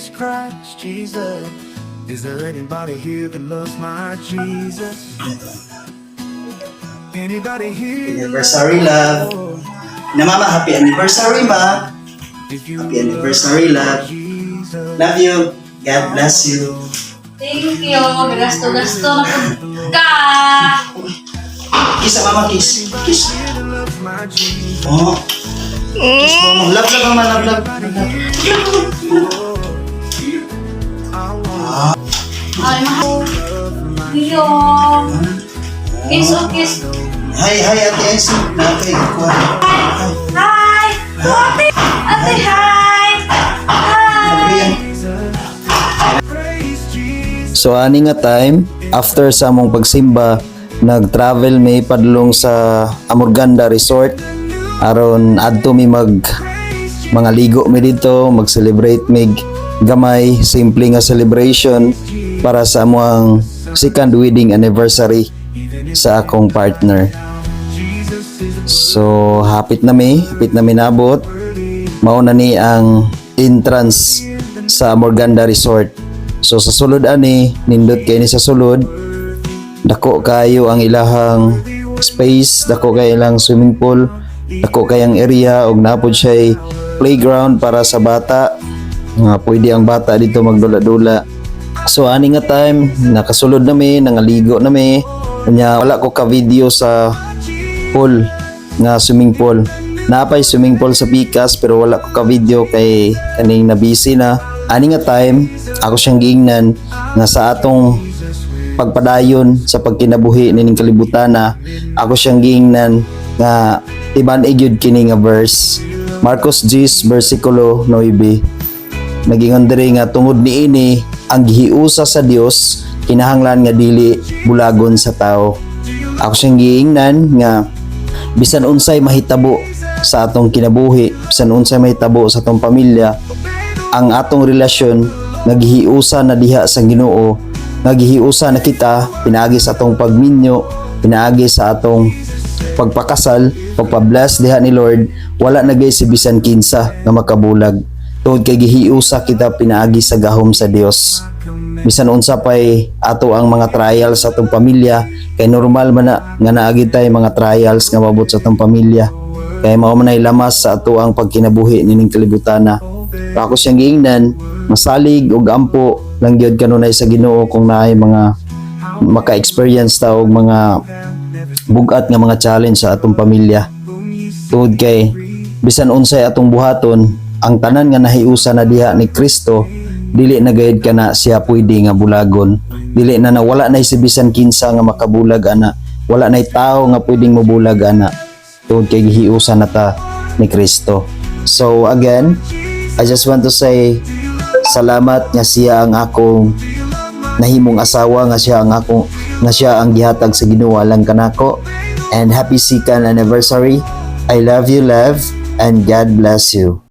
praise Christ Jesus. Is there anybody here that loves my Jesus? Anybody here? Anniversary, love. Na mama, happy anniversary, ma. Happy anniversary, love. Love you. God bless you. Thank you. Gasto-gasto na po ka. Kiss sa mama, kiss. Kiss. Oh. Kiss mo. Love, love, mama, love, love. Ay, mahal. Iyo. Kiss o kiss. Hi, hi, Ate Essie. Ate, kuha. Hi! Ate! Ate, hi! Hi! So ani nga time, after sa among pagsimba, nag-travel may padlong sa Amurganda Resort aron adto mi mga ligo mi dito, mag-celebrate mig gamay, simple nga celebration para sa among second wedding anniversary sa akong partner. So hapit na mi nabot. Mao na ni ang entrance sa Amurganda Resort. So sa sulod ani, nindot kay ni sa sulod, dako kayo ang ilahang space, dako kay ilang swimming pool, dako kayang area og napod siya playground para sa bata. Nga pwede ang bata dito magdula-dula. So ani nga time, nakasulod na mi, nangaligo na mi. Kanya wala ko ka video sa pool nga swimming pool. Napay swimming pool sa Picas pero wala ko ka video kay kaning na busy na. Ani nga time, ako siyang giingnan nga sa atong pagpadayon sa pagkinabuhi nining kalibutan na ako siyang giingnan nga tiban-ig gyud kini nga verse. Marcos 10 versikulo 9. Nagingon diri nga tungod niini ang gihiusa sa Dios kinahanglan nga dili bulagon sa tao. Ako siyang giingnan nga bisan unsay mahitabo sa atong kinabuhi, bisan unsay mahitabo sa atong pamilya, ang atong relasyon naghihiusa na diha sa Ginoo, naghihiusa na kita pinaagi sa atong pagminyo, pinaagi sa atong pagpakasal, pagpa-bless diha ni Lord, wala na gay si bisan kinsa nga makabulag. Tungod kay gihiusa kita pinaagi sa gahom sa Dios. Bisan unsa pay ato ang mga trials sa atong pamilya, kay normal man na nga naagi tay mga trials nga mabot sa atong pamilya. Kay mao man ay lamas sa ato ang pagkinabuhi nining kalibutana. Ako siyang giingnan, masalig og ampo lang gyud kanunay sa Ginoo kung naay mga maka-experience ta og mga bugat nga mga challenge sa atong pamilya. Tungod kay bisan unsay atong buhaton, ang tanan nga nahiusa na diha ni Kristo, dili na gayud kana siya pwede nga bulagon. Dili na wala na si bisan kinsa nga makabulag ana. Wala na tao nga pwedeng mobulag ana. Tungod kay gihiusa na ta ni Kristo. So again, I just want to say salamat nga siya ang akong nahimong asawa, nga siya ang gihatag sa Ginoo lang kanako. And happy second anniversary. I love you, love, and God bless you.